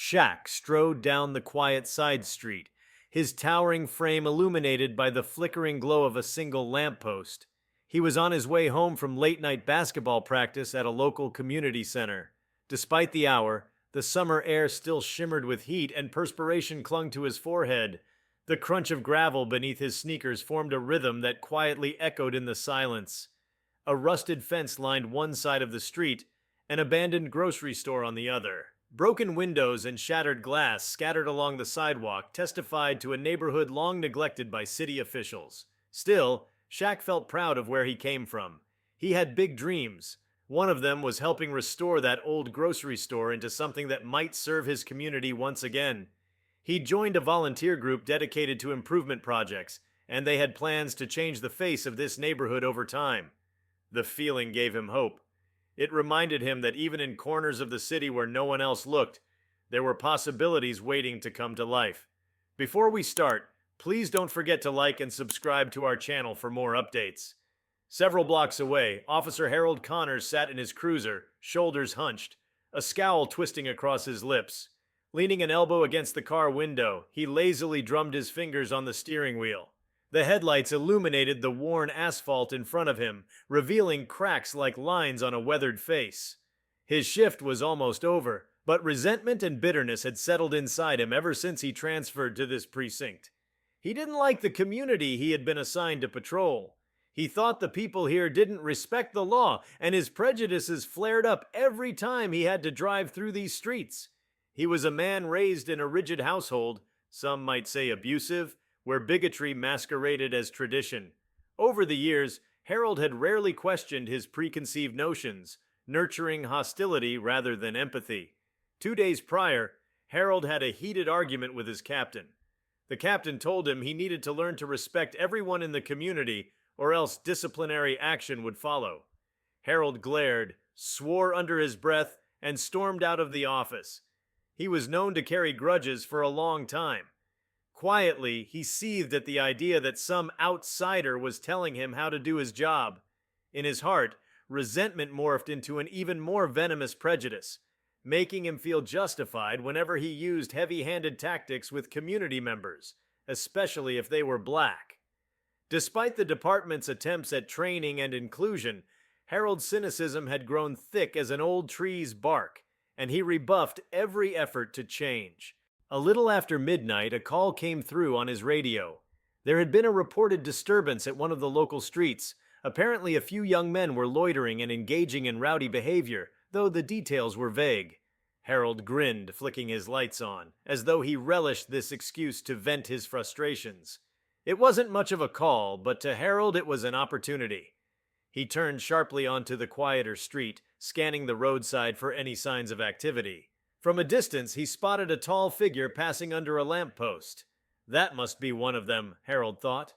Shaq strode down the quiet side street, his towering frame illuminated by the flickering glow of a single lamppost. He was on his way home from late-night basketball practice at a local community center. Despite the hour, the summer air still shimmered with heat and perspiration clung to his forehead. The crunch of gravel beneath his sneakers formed a rhythm that quietly echoed in the silence. A rusted fence lined one side of the street, an abandoned grocery store on the other. Broken windows and shattered glass scattered along the sidewalk testified to a neighborhood long neglected by city officials. Still, Shaq felt proud of where he came from. He had big dreams. One of them was helping restore that old grocery store into something that might serve his community once again. He joined a volunteer group dedicated to improvement projects, and they had plans to change the face of this neighborhood over time. The feeling gave him hope. It reminded him that even in corners of the city where no one else looked, there were possibilities waiting to come to life. Before we start, please don't forget to like and subscribe to our channel for more updates. Several blocks away, Officer Harold Connors sat in his cruiser, shoulders hunched, a scowl twisting across his lips. Leaning an elbow against the car window, he lazily drummed his fingers on the steering wheel. The headlights illuminated the worn asphalt in front of him, revealing cracks like lines on a weathered face. His shift was almost over, but resentment and bitterness had settled inside him ever since he transferred to this precinct. He didn't like the community he had been assigned to patrol. He thought the people here didn't respect the law, and his prejudices flared up every time he had to drive through these streets. He was a man raised in a rigid household, some might say abusive, where bigotry masqueraded as tradition. Over the years, Harold had rarely questioned his preconceived notions, nurturing hostility rather than empathy. 2 days prior, Harold had a heated argument with his captain. The captain told him he needed to learn to respect everyone in the community, or else disciplinary action would follow. Harold glared, swore under his breath, and stormed out of the office. He was known to carry grudges for a long time. Quietly, he seethed at the idea that some outsider was telling him how to do his job. In his heart, resentment morphed into an even more venomous prejudice, making him feel justified whenever he used heavy-handed tactics with community members, especially if they were black. Despite the department's attempts at training and inclusion, Harold's cynicism had grown thick as an old tree's bark, and he rebuffed every effort to change. A little after midnight, a call came through on his radio. There had been a reported disturbance at one of the local streets. Apparently, a few young men were loitering and engaging in rowdy behavior, though the details were vague. Harold grinned, flicking his lights on, as though he relished this excuse to vent his frustrations. It wasn't much of a call, but to Harold it was an opportunity. He turned sharply onto the quieter street, scanning the roadside for any signs of activity. From a distance, he spotted a tall figure passing under a lamppost. That must be one of them, Harold thought.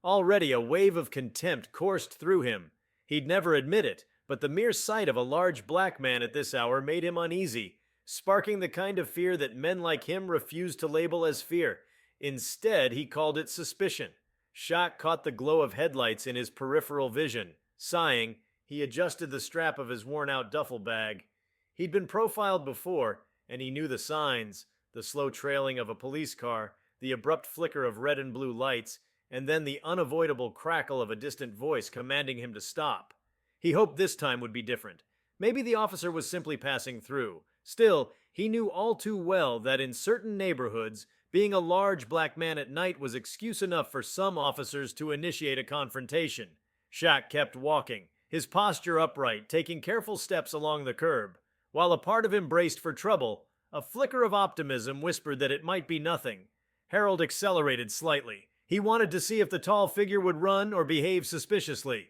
Already a wave of contempt coursed through him. He'd never admit it, but the mere sight of a large black man at this hour made him uneasy, sparking the kind of fear that men like him refused to label as fear. Instead, he called it suspicion. Shaq caught the glow of headlights in his peripheral vision. Sighing, he adjusted the strap of his worn-out duffel bag. He'd been profiled before, and he knew the signs, the slow trailing of a police car, the abrupt flicker of red and blue lights, and then the unavoidable crackle of a distant voice commanding him to stop. He hoped this time would be different. Maybe the officer was simply passing through. Still, he knew all too well that in certain neighborhoods, being a large black man at night was excuse enough for some officers to initiate a confrontation. Shaq kept walking, his posture upright, taking careful steps along the curb. While a part of him braced for trouble, a flicker of optimism whispered that it might be nothing. Harold accelerated slightly. He wanted to see if the tall figure would run or behave suspiciously.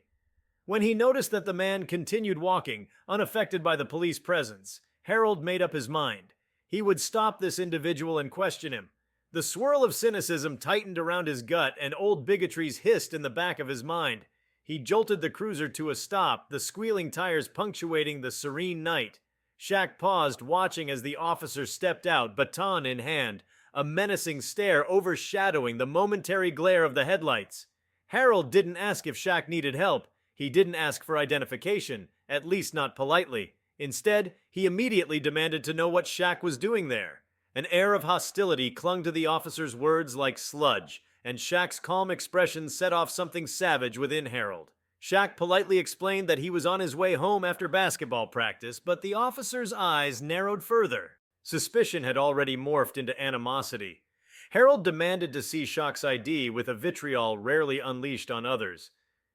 When he noticed that the man continued walking, unaffected by the police presence, Harold made up his mind. He would stop this individual and question him. The swirl of cynicism tightened around his gut, and old bigotries hissed in the back of his mind. He jolted the cruiser to a stop, the squealing tires punctuating the serene night. Shaq paused, watching as the officer stepped out, baton in hand, a menacing stare overshadowing the momentary glare of the headlights. Harold didn't ask if Shaq needed help. He didn't ask for identification, at least not politely. Instead, he immediately demanded to know what Shaq was doing there. An air of hostility clung to the officer's words like sludge, and Shaq's calm expression set off something savage within Harold. Shaq politely explained that he was on his way home after basketball practice, but the officer's eyes narrowed further. Suspicion had already morphed into animosity. Harold demanded to see Shaq's ID with a vitriol rarely unleashed on others.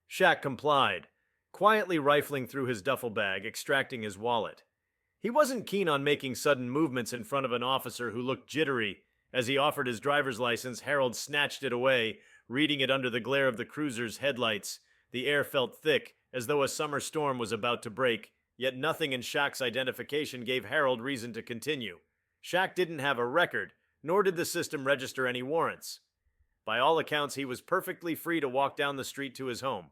Shaq complied, quietly rifling through his duffel bag, extracting his wallet. He wasn't keen on making sudden movements in front of an officer who looked jittery. As he offered his driver's license, Harold snatched it away, reading it under the glare of the cruiser's headlights. The air felt thick, as though a summer storm was about to break, yet nothing in Shaq's identification gave Harold reason to continue. Shaq didn't have a record, nor did the system register any warrants. By all accounts, he was perfectly free to walk down the street to his home,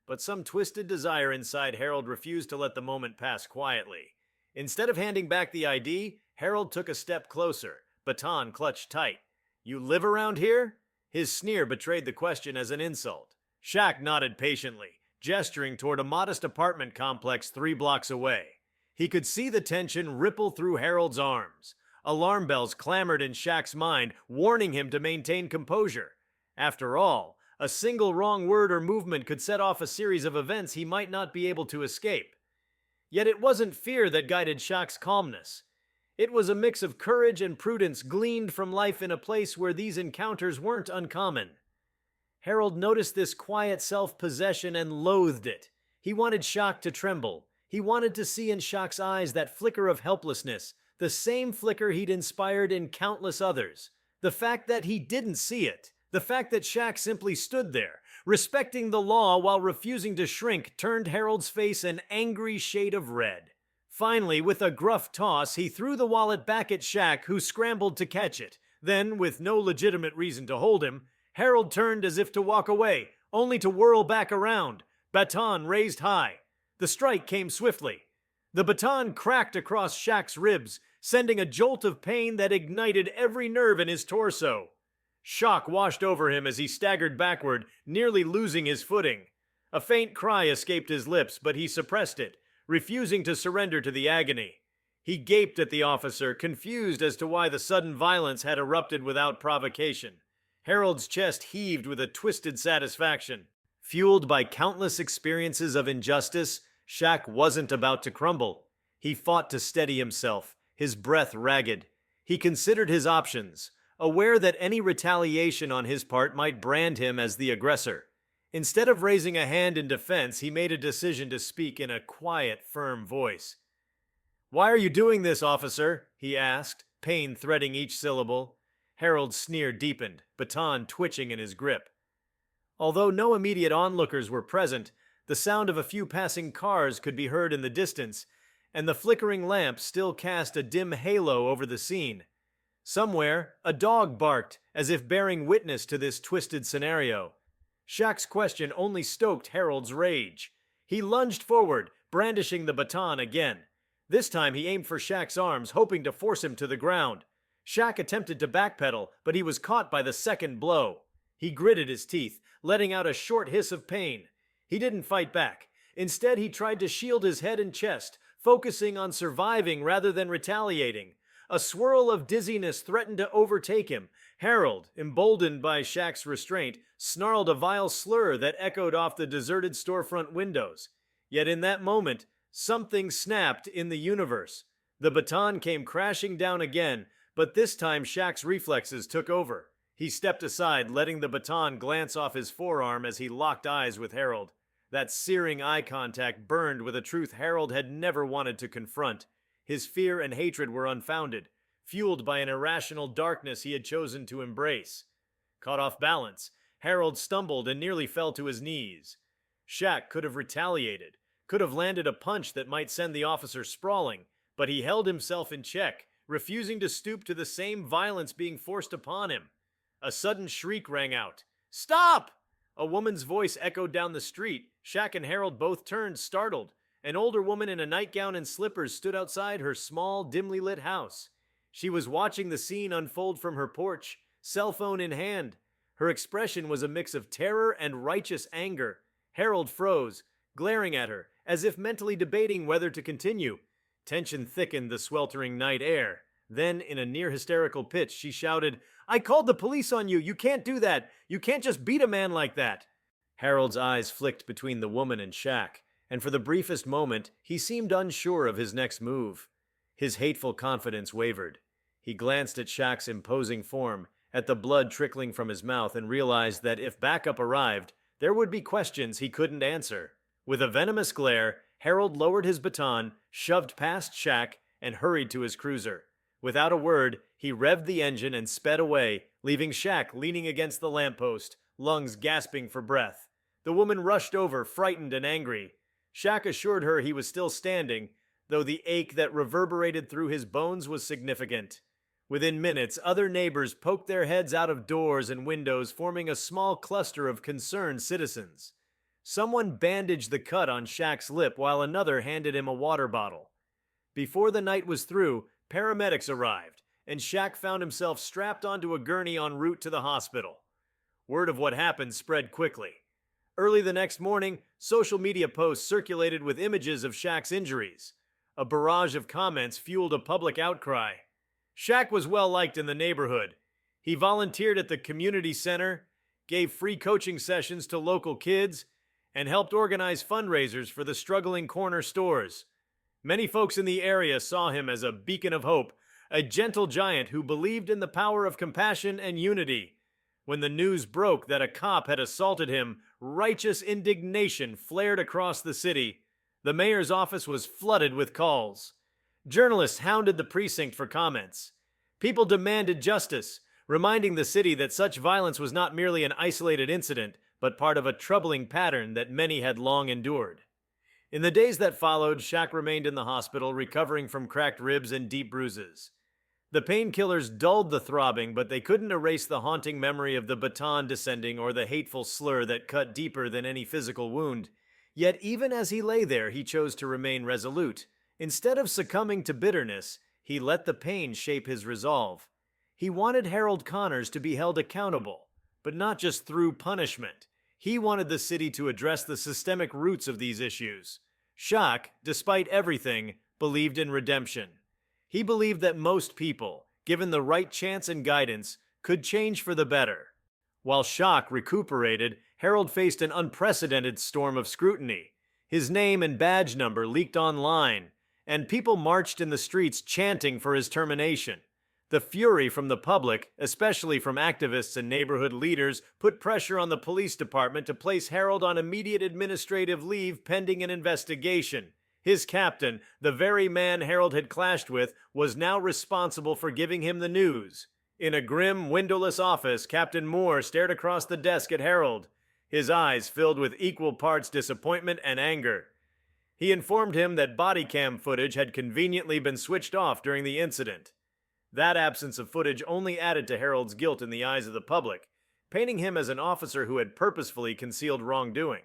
but some twisted desire inside Harold refused to let the moment pass quietly. Instead of handing back the ID, Harold took a step closer, baton clutched tight. "You live around here?" His sneer betrayed the question as an insult. Shaq nodded patiently, gesturing toward a modest apartment complex 3 blocks away. He could see the tension ripple through Harold's arms. Alarm bells clamored in Shaq's mind, warning him to maintain composure. After all, a single wrong word or movement could set off a series of events he might not be able to escape. Yet it wasn't fear that guided Shaq's calmness. It was a mix of courage and prudence gleaned from life in a place where these encounters weren't uncommon. Harold noticed this quiet self-possession and loathed it. He wanted Shaq to tremble. He wanted to see in Shaq's eyes that flicker of helplessness, the same flicker he'd inspired in countless others. The fact that he didn't see it, the fact that Shaq simply stood there, respecting the law while refusing to shrink, turned Harold's face an angry shade of red. Finally, with a gruff toss, he threw the wallet back at Shaq, who scrambled to catch it. Then, with no legitimate reason to hold him, Harold turned as if to walk away, only to whirl back around, baton raised high. The strike came swiftly. The baton cracked across Shaq's ribs, sending a jolt of pain that ignited every nerve in his torso. Shock washed over him as he staggered backward, nearly losing his footing. A faint cry escaped his lips, but he suppressed it, refusing to surrender to the agony. He gaped at the officer, confused as to why the sudden violence had erupted without provocation. Harold's chest heaved with a twisted satisfaction. Fueled by countless experiences of injustice, Shaq wasn't about to crumble. He fought to steady himself, his breath ragged. He considered his options, aware that any retaliation on his part might brand him as the aggressor. Instead of raising a hand in defense, he made a decision to speak in a quiet, firm voice. "Why are you doing this, officer?" he asked, pain threading each syllable. Harold's sneer deepened, baton twitching in his grip. Although no immediate onlookers were present, the sound of a few passing cars could be heard in the distance, and the flickering lamp still cast a dim halo over the scene. Somewhere, a dog barked, as if bearing witness to this twisted scenario. Shaq's question only stoked Harold's rage. He lunged forward, brandishing the baton again. This time he aimed for Shaq's arms, hoping to force him to the ground. Shaq attempted to backpedal, but he was caught by the second blow. He gritted his teeth, letting out a short hiss of pain. He didn't fight back. Instead, he tried to shield his head and chest, focusing on surviving rather than retaliating. A swirl of dizziness threatened to overtake him. Harold, emboldened by Shaq's restraint, snarled a vile slur that echoed off the deserted storefront windows. Yet in that moment, something snapped in the universe. The baton came crashing down again, but this time Shaq's reflexes took over. He stepped aside, letting the baton glance off his forearm as he locked eyes with Harold. That searing eye contact burned with a truth Harold had never wanted to confront. His fear and hatred were unfounded, fueled by an irrational darkness he had chosen to embrace. Caught off balance, Harold stumbled and nearly fell to his knees. Shaq could have retaliated, could have landed a punch that might send the officer sprawling, but he held himself in check, refusing to stoop to the same violence being forced upon him. A sudden shriek rang out. "Stop!" A woman's voice echoed down the street. Shaq and Harold both turned, startled. An older woman in a nightgown and slippers stood outside her small, dimly lit house. She was watching the scene unfold from her porch, cell phone in hand. Her expression was a mix of terror and righteous anger. Harold froze, glaring at her, as if mentally debating whether to continue. Tension thickened the sweltering night air. Then, in a near hysterical pitch, she shouted, "I called the police on you! You can't do that! You can't just beat a man like that!" Harold's eyes flicked between the woman and Shaq, and for the briefest moment, he seemed unsure of his next move. His hateful confidence wavered. He glanced at Shaq's imposing form, at the blood trickling from his mouth, and realized that if backup arrived, there would be questions he couldn't answer. With a venomous glare, Harold lowered his baton, shoved past Shaq, and hurried to his cruiser. Without a word, he revved the engine and sped away, leaving Shaq leaning against the lamppost, lungs gasping for breath. The woman rushed over, frightened and angry. Shaq assured her he was still standing, though the ache that reverberated through his bones was significant. Within minutes, other neighbors poked their heads out of doors and windows, forming a small cluster of concerned citizens. Someone bandaged the cut on Shaq's lip while another handed him a water bottle. Before the night was through, paramedics arrived, and Shaq found himself strapped onto a gurney en route to the hospital. Word of what happened spread quickly. Early the next morning, social media posts circulated with images of Shaq's injuries. A barrage of comments fueled a public outcry. Shaq was well liked in the neighborhood. He volunteered at the community center, gave free coaching sessions to local kids, and helped organize fundraisers for the struggling corner stores. Many folks in the area saw him as a beacon of hope, a gentle giant who believed in the power of compassion and unity. When the news broke that a cop had assaulted him, righteous indignation flared across the city. The mayor's office was flooded with calls. Journalists hounded the precinct for comments. People demanded justice, reminding the city that such violence was not merely an isolated incident, but part of a troubling pattern that many had long endured. In the days that followed, Shaq remained in the hospital, recovering from cracked ribs and deep bruises. The painkillers dulled the throbbing, but they couldn't erase the haunting memory of the baton descending or the hateful slur that cut deeper than any physical wound. Yet even as he lay there, he chose to remain resolute. Instead of succumbing to bitterness, he let the pain shape his resolve. He wanted Harold Connors to be held accountable, but not just through punishment. He wanted the city to address the systemic roots of these issues. Shaq, despite everything, believed in redemption. He believed that most people, given the right chance and guidance, could change for the better. While Shaq recuperated, Harold faced an unprecedented storm of scrutiny. His name and badge number leaked online, and people marched in the streets chanting for his termination. The fury from the public, especially from activists and neighborhood leaders, put pressure on the police department to place Harold on immediate administrative leave pending an investigation. His captain, the very man Harold had clashed with, was now responsible for giving him the news. In a grim, windowless office, Captain Moore stared across the desk at Harold, his eyes filled with equal parts disappointment and anger. He informed him that body cam footage had conveniently been switched off during the incident. That absence of footage only added to Harold's guilt in the eyes of the public, painting him as an officer who had purposefully concealed wrongdoing.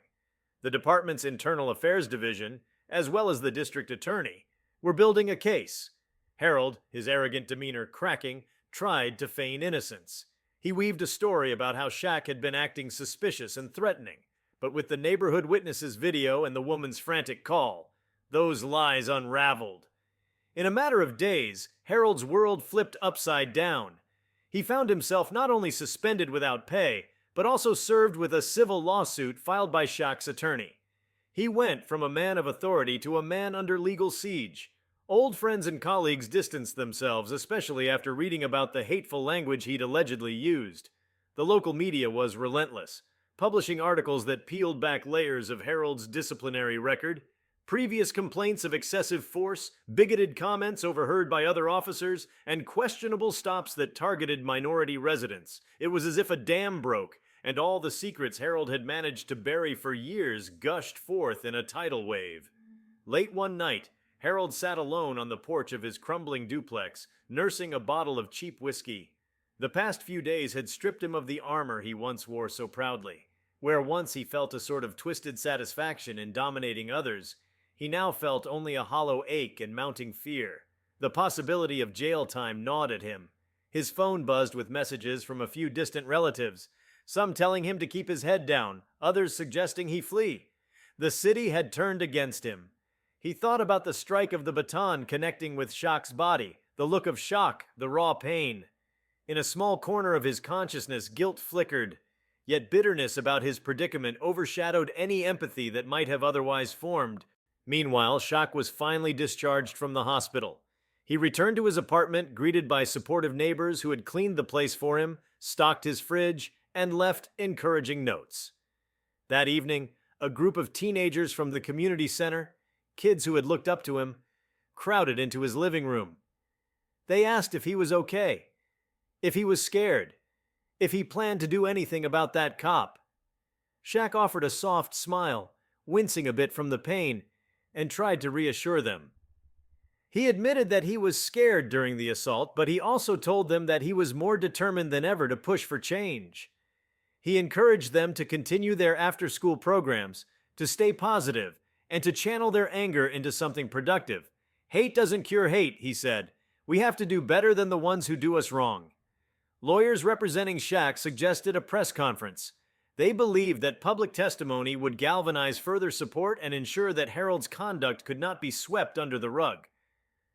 The department's internal affairs division, as well as the district attorney, were building a case. Harold, his arrogant demeanor cracking, tried to feign innocence. He weaved a story about how Shaq had been acting suspicious and threatening, but with the neighborhood witnesses' video and the woman's frantic call, those lies unraveled. In a matter of days, Harold's world flipped upside down. He found himself not only suspended without pay, but also served with a civil lawsuit filed by Shaq's attorney. He went from a man of authority to a man under legal siege. Old friends and colleagues distanced themselves, especially after reading about the hateful language he'd allegedly used. The local media was relentless, publishing articles that peeled back layers of Harold's disciplinary record, previous complaints of excessive force, bigoted comments overheard by other officers, and questionable stops that targeted minority residents. It was as if a dam broke, and all the secrets Harold had managed to bury for years gushed forth in a tidal wave. Late one night, Harold sat alone on the porch of his crumbling duplex, nursing a bottle of cheap whiskey. The past few days had stripped him of the armor he once wore so proudly. Where once he felt a sort of twisted satisfaction in dominating others, he now felt only a hollow ache and mounting fear. The possibility of jail time gnawed at him. His phone buzzed with messages from a few distant relatives, some telling him to keep his head down, others suggesting he flee. The city had turned against him. He thought about the strike of the baton connecting with Shaq's body, The look of shock, the raw pain. In a small corner of his consciousness, guilt flickered, yet bitterness about his predicament overshadowed any empathy that might have otherwise formed. Meanwhile, Shaq was finally discharged from the hospital. He returned to his apartment, greeted by supportive neighbors who had cleaned the place for him, stocked his fridge, and left encouraging notes. That evening, a group of teenagers from the community center, kids who had looked up to him, crowded into his living room. They asked if he was okay, if he was scared, if he planned to do anything about that cop. Shaq offered a soft smile, wincing a bit from the pain, and tried to reassure them. He admitted that he was scared during the assault, but he also told them that he was more determined than ever to push for change. He encouraged them to continue their after-school programs, to stay positive, and to channel their anger into something productive. Hate doesn't cure hate, he said. We have to do better than the ones who do us wrong. Lawyers representing Shaq suggested a press conference. They believed that public testimony would galvanize further support and ensure that Harold's conduct could not be swept under the rug.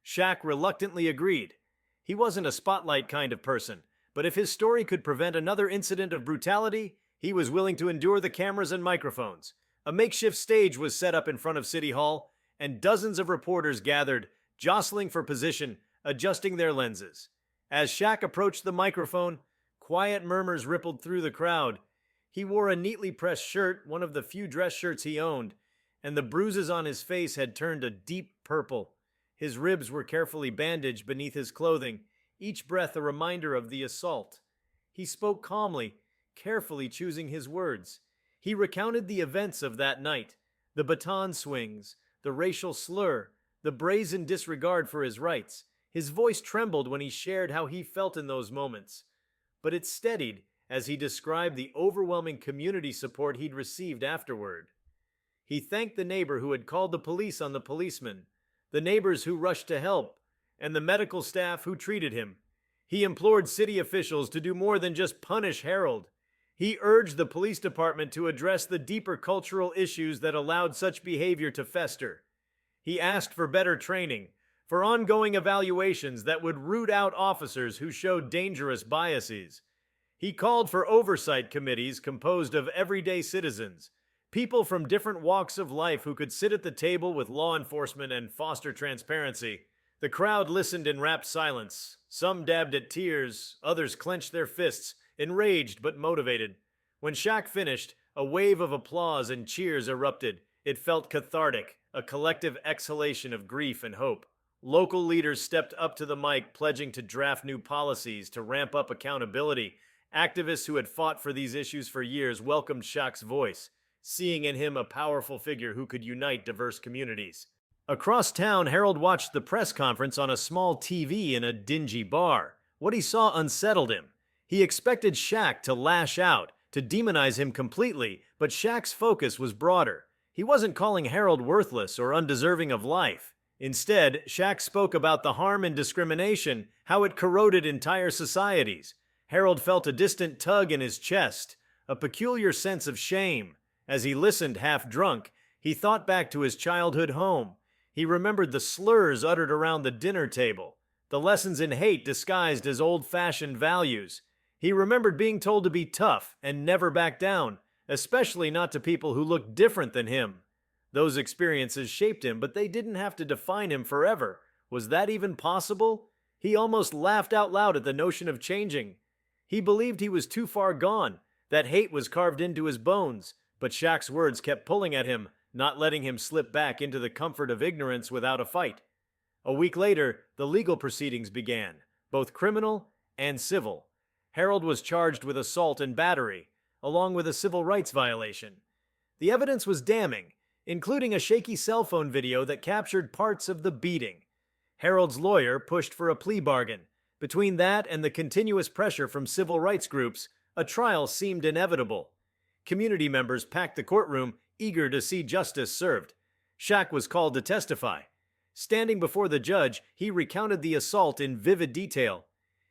Shaq reluctantly agreed. He wasn't a spotlight kind of person, but if his story could prevent another incident of brutality, he was willing to endure the cameras and microphones. A makeshift stage was set up in front of City Hall, and dozens of reporters gathered, jostling for position, adjusting their lenses. As Shaq approached the microphone, quiet murmurs rippled through the crowd. He wore a neatly pressed shirt, one of the few dress shirts he owned, and the bruises on his face had turned a deep purple. His ribs were carefully bandaged beneath his clothing, each breath a reminder of the assault. He spoke calmly, carefully choosing his words. He recounted the events of that night, the baton swings, the racial slur, the brazen disregard for his rights. His voice trembled when he shared how he felt in those moments, but it steadied as he described the overwhelming community support he'd received afterward. He thanked the neighbor who had called the police on the policeman, the neighbors who rushed to help, and the medical staff who treated him. He implored city officials to do more than just punish Harold. He urged the police department to address the deeper cultural issues that allowed such behavior to fester. He asked for better training, for ongoing evaluations that would root out officers who showed dangerous biases. He called for oversight committees composed of everyday citizens, people from different walks of life who could sit at the table with law enforcement and foster transparency. The crowd listened in rapt silence. Some dabbed at tears, others clenched their fists, enraged but motivated. When Shaq finished, a wave of applause and cheers erupted. It felt cathartic, a collective exhalation of grief and hope. Local leaders stepped up to the mic, pledging to draft new policies to ramp up accountability. Activists who had fought for these issues for years welcomed Shaq's voice, seeing in him a powerful figure who could unite diverse communities. Across town, Harold watched the press conference on a small TV in a dingy bar. What he saw unsettled him. He expected Shaq to lash out, to demonize him completely, but Shaq's focus was broader. He wasn't calling Harold worthless or undeserving of life. Instead, Shaq spoke about the harm and discrimination, how it corroded entire societies. Harold felt a distant tug in his chest, a peculiar sense of shame. As he listened half drunk, he thought back to his childhood home. He remembered the slurs uttered around the dinner table, the lessons in hate disguised as old-fashioned values. He remembered being told to be tough and never back down, especially not to people who looked different than him. Those experiences shaped him, but they didn't have to define him forever. Was that even possible? He almost laughed out loud at the notion of changing. He believed he was too far gone, that hate was carved into his bones, but Shaq's words kept pulling at him, not letting him slip back into the comfort of ignorance without a fight. A week later, the legal proceedings began, both criminal and civil. Harold was charged with assault and battery, along with a civil rights violation. The evidence was damning, including a shaky cell phone video that captured parts of the beating. Harold's lawyer pushed for a plea bargain. Between that and the continuous pressure from civil rights groups, a trial seemed inevitable. Community members packed the courtroom, eager to see justice served. Shaq was called to testify. Standing before the judge, he recounted the assault in vivid detail.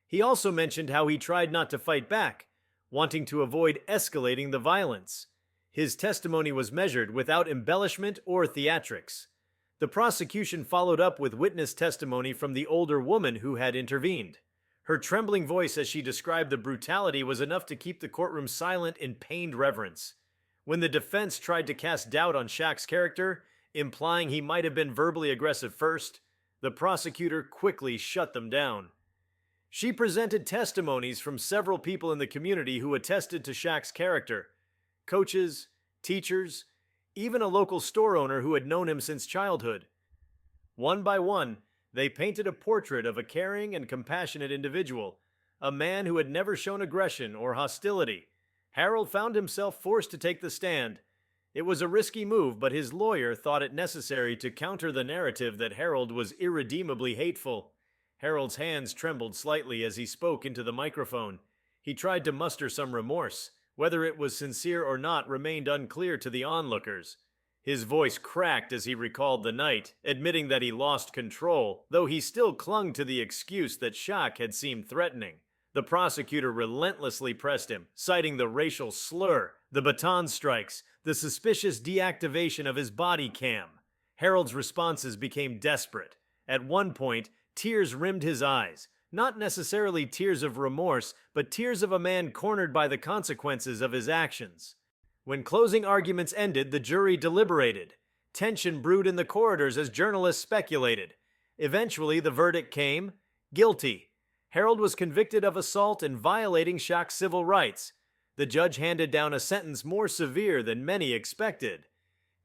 He also mentioned how he tried not to fight back, wanting to avoid escalating the violence. His testimony was measured without embellishment or theatrics. The prosecution followed up with witness testimony from the older woman who had intervened. Her trembling voice as she described the brutality was enough to keep the courtroom silent in pained reverence. When the defense tried to cast doubt on Shaq's character, implying he might have been verbally aggressive first, the prosecutor quickly shut them down. She presented testimonies from several people in the community who attested to Shaq's character: coaches, teachers, even a local store owner who had known him since childhood. One by one, they painted a portrait of a caring and compassionate individual, a man who had never shown aggression or hostility. Harold found himself forced to take the stand. It was a risky move, but his lawyer thought it necessary to counter the narrative that Harold was irredeemably hateful. Harold's hands trembled slightly as he spoke into the microphone. He tried to muster some remorse. Whether it was sincere or not remained unclear to the onlookers. His voice cracked as he recalled the night, admitting that he lost control, though he still clung to the excuse that Shaq had seemed threatening. The prosecutor relentlessly pressed him, citing the racial slur, the Baton strikes, the suspicious deactivation of his body cam. Harold's responses became desperate. At one point, tears rimmed his eyes. Not necessarily tears of remorse, but tears of a man cornered by the consequences of his actions. When closing arguments ended, the jury deliberated. Tension brewed in the corridors as journalists speculated. Eventually, the verdict came: guilty. Harold was convicted of assault and violating Shaq's civil rights. The judge handed down a sentence more severe than many expected: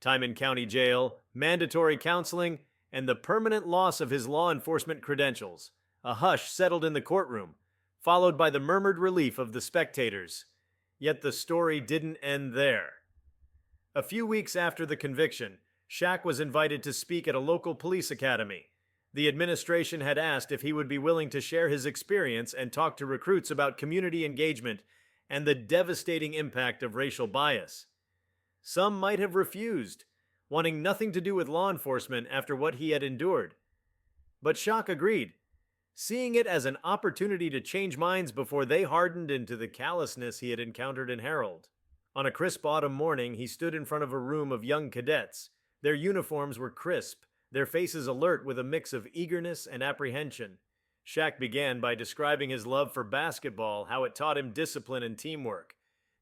time in county jail, mandatory counseling, and the permanent loss of his law enforcement credentials. A hush settled in the courtroom, followed by the murmured relief of the spectators. Yet the story didn't end there. A few weeks after the conviction, Shaq was invited to speak at a local police academy. The administration had asked if he would be willing to share his experience and talk to recruits about community engagement and the devastating impact of racial bias. Some might have refused, wanting nothing to do with law enforcement after what he had endured. But Shaq agreed, seeing it as an opportunity to change minds before they hardened into the callousness he had encountered in Harold. On a crisp autumn morning, he stood in front of a room of young cadets. Their uniforms were crisp, their faces alert with a mix of eagerness and apprehension. Shaq began by describing his love for basketball, how it taught him discipline and teamwork.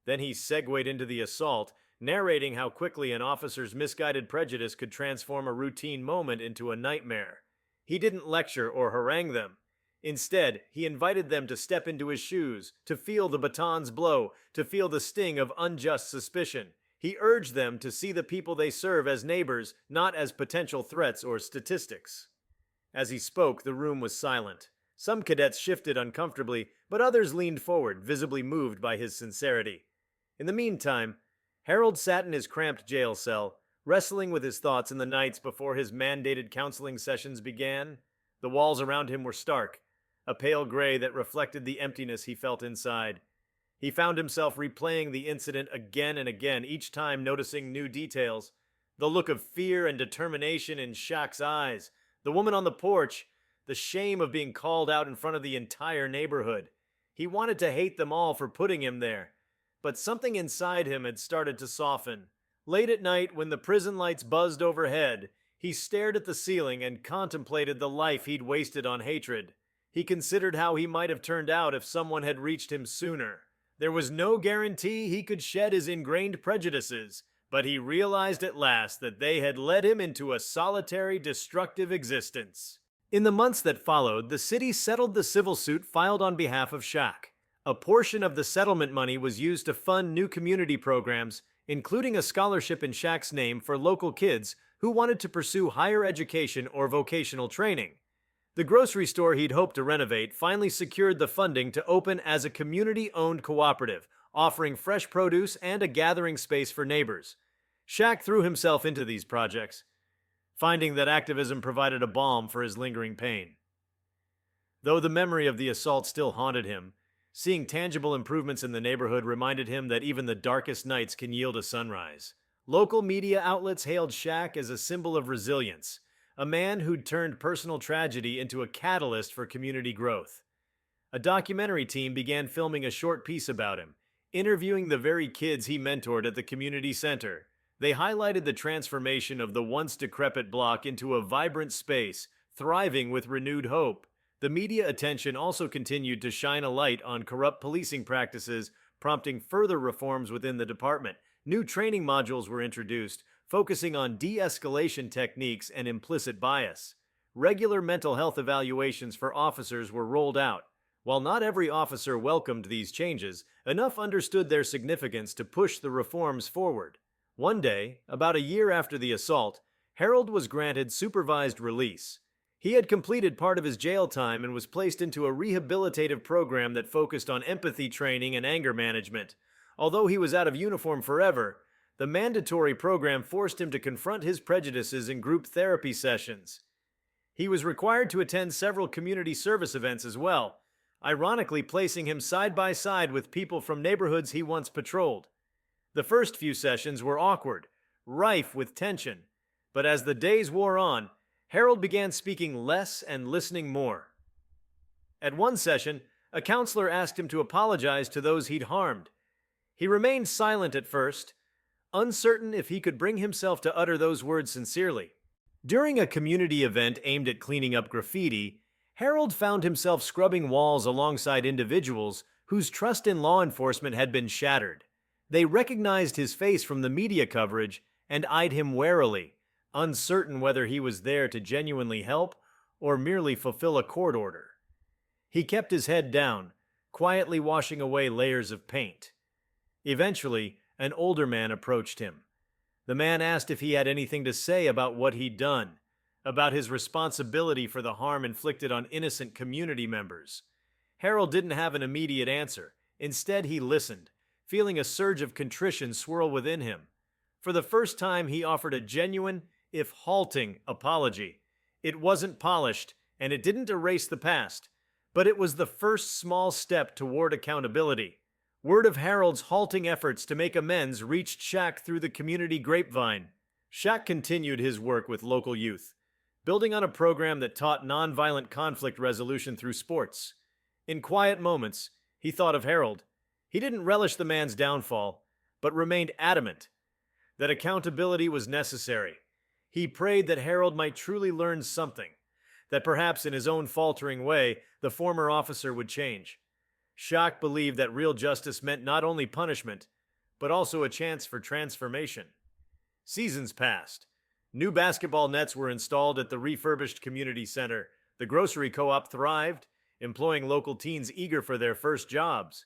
Then he segued into the assault, narrating how quickly an officer's misguided prejudice could transform a routine moment into a nightmare. He didn't lecture or harangue them. Instead, he invited them to step into his shoes, to feel the baton's blow, to feel the sting of unjust suspicion. He urged them to see the people they serve as neighbors, not as potential threats or statistics. As he spoke, the room was silent. Some cadets shifted uncomfortably, but others leaned forward, visibly moved by his sincerity. In the meantime, Harold sat in his cramped jail cell, wrestling with his thoughts in the nights before his mandated counseling sessions began. The walls around him were stark, a pale gray that reflected the emptiness he felt inside. He found himself replaying the incident again and again, each time noticing new details. The look of fear and determination in Shaq's eyes, the woman on the porch, the shame of being called out in front of the entire neighborhood. He wanted to hate them all for putting him there, but something inside him had started to soften. Late at night, when the prison lights buzzed overhead, he stared at the ceiling and contemplated the life he'd wasted on hatred. He considered how he might have turned out if someone had reached him sooner. There was no guarantee he could shed his ingrained prejudices, but he realized at last that they had led him into a solitary, destructive existence. In the months that followed, the city settled the civil suit filed on behalf of Shaq. A portion of the settlement money was used to fund new community programs, including a scholarship in Shaq's name for local kids who wanted to pursue higher education or vocational training. The grocery store he'd hoped to renovate finally secured the funding to open as a community-owned cooperative, offering fresh produce and a gathering space for neighbors. Shaq threw himself into these projects, finding that activism provided a balm for his lingering pain. Though the memory of the assault still haunted him, seeing tangible improvements in the neighborhood reminded him that even the darkest nights can yield a sunrise. Local media outlets hailed Shaq as a symbol of resilience, a man who'd turned personal tragedy into a catalyst for community growth. A documentary team began filming a short piece about him, interviewing the very kids he mentored at the community center. They highlighted the transformation of the once decrepit block into a vibrant space, thriving with renewed hope. The media attention also continued to shine a light on corrupt policing practices, prompting further reforms within the department. New training modules were introduced, focusing on de-escalation techniques and implicit bias. Regular mental health evaluations for officers were rolled out. While not every officer welcomed these changes, enough understood their significance to push the reforms forward. One day, about a year after the assault, Harold was granted supervised release. He had completed part of his jail time and was placed into a rehabilitative program that focused on empathy training and anger management. Although he was out of uniform forever, the mandatory program forced him to confront his prejudices in group therapy sessions. He was required to attend several community service events as well, ironically placing him side by side with people from neighborhoods he once patrolled. The first few sessions were awkward, rife with tension, but as the days wore on, Harold began speaking less and listening more. At one session, a counselor asked him to apologize to those he'd harmed. He remained silent at first, uncertain if he could bring himself to utter those words sincerely. During a community event aimed at cleaning up graffiti, Harold found himself scrubbing walls alongside individuals whose trust in law enforcement had been shattered. They recognized his face from the media coverage and eyed him warily, uncertain whether he was there to genuinely help or merely fulfill a court order. He kept his head down, quietly washing away layers of paint. Eventually, an older man approached him. The man asked if he had anything to say about what he'd done, about his responsibility for the harm inflicted on innocent community members. Harold didn't have an immediate answer. Instead, he listened, feeling a surge of contrition swirl within him. For the first time, he offered a genuine, if halting, apology. It wasn't polished, and it didn't erase the past, but it was the first small step toward accountability. Word of Harold's halting efforts to make amends reached Shaq through the community grapevine. Shaq continued his work with local youth, building on a program that taught nonviolent conflict resolution through sports. In quiet moments, he thought of Harold. He didn't relish the man's downfall, but remained adamant that accountability was necessary. He prayed that Harold might truly learn something, that perhaps in his own faltering way, the former officer would change. Shaq believed that real justice meant not only punishment, but also a chance for transformation. Seasons passed. New basketball nets were installed at the refurbished community center. The grocery co-op thrived, employing local teens eager for their first jobs.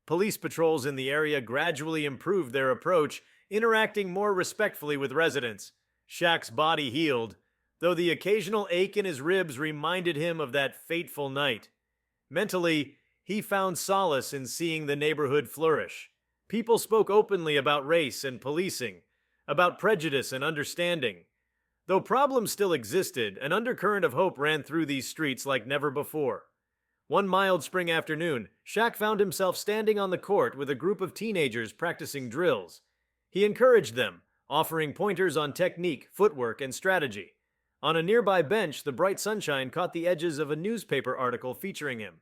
Police patrols in the area gradually improved their approach, interacting more respectfully with residents. Shaq's body healed, though the occasional ache in his ribs reminded him of that fateful night. Mentally, he found solace in seeing the neighborhood flourish. People spoke openly about race and policing, about prejudice and understanding. Though problems still existed, an undercurrent of hope ran through these streets like never before. One mild spring afternoon, Shaq found himself standing on the court with a group of teenagers practicing drills. He encouraged them, offering pointers on technique, footwork, and strategy. On a nearby bench, the bright sunshine caught the edges of a newspaper article featuring him.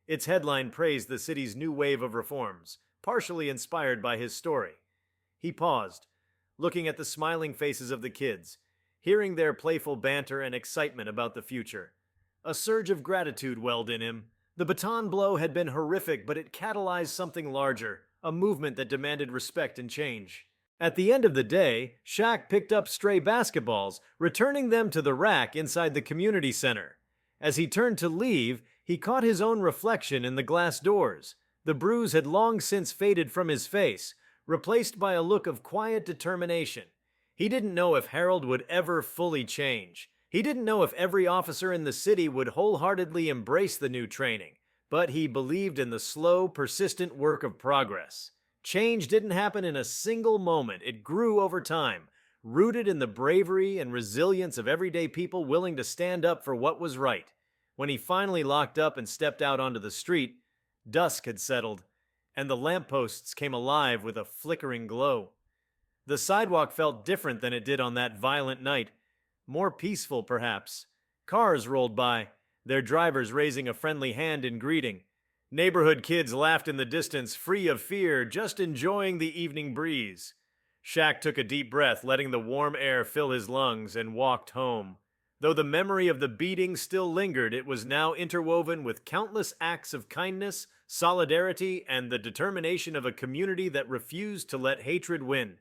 Its headline praised the city's new wave of reforms, partially inspired by his story. He paused, looking at the smiling faces of the kids, hearing their playful banter and excitement about the future. A surge of gratitude welled in him. The Baton blow had been horrific, but it catalyzed something larger, a movement that demanded respect and change. At the end of the day, Shaq picked up stray basketballs, returning them to the rack inside the community center. As he turned to leave, he caught his own reflection in the glass doors. The bruise had long since faded from his face, replaced by a look of quiet determination. He didn't know if Harold would ever fully change. He didn't know if every officer in the city would wholeheartedly embrace the new training, but he believed in the slow, persistent work of progress. Change didn't happen in a single moment. It grew over time, rooted in the bravery and resilience of everyday people willing to stand up for what was right. When he finally locked up and stepped out onto the street, dusk had settled, and the lampposts came alive with a flickering glow. The sidewalk felt different than it did on that violent night, more peaceful perhaps. Cars rolled by, their drivers raising a friendly hand in greeting. Neighborhood kids laughed in the distance, free of fear, just enjoying the evening breeze. Shaq took a deep breath, letting the warm air fill his lungs, and walked home. Though the memory of the beating still lingered, it was now interwoven with countless acts of kindness, solidarity, and the determination of a community that refused to let hatred win.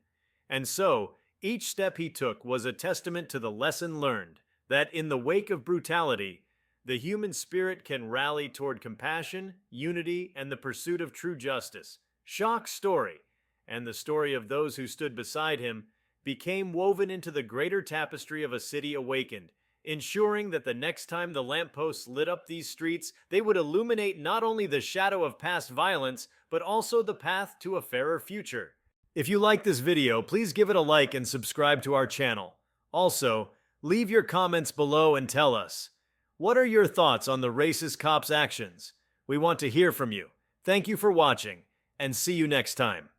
And so, each step he took was a testament to the lesson learned that in the wake of brutality, the human spirit can rally toward compassion, unity, and the pursuit of true justice. Shaq's story, and the story of those who stood beside him, became woven into the greater tapestry of a city awakened, ensuring that the next time the lampposts lit up these streets, they would illuminate not only the shadow of past violence, but also the path to a fairer future. If you like this video, please give it a like and subscribe to our channel. Also, leave your comments below and tell us, what are your thoughts on the racist cop's actions? We want to hear from you. Thank you for watching, and see you next time.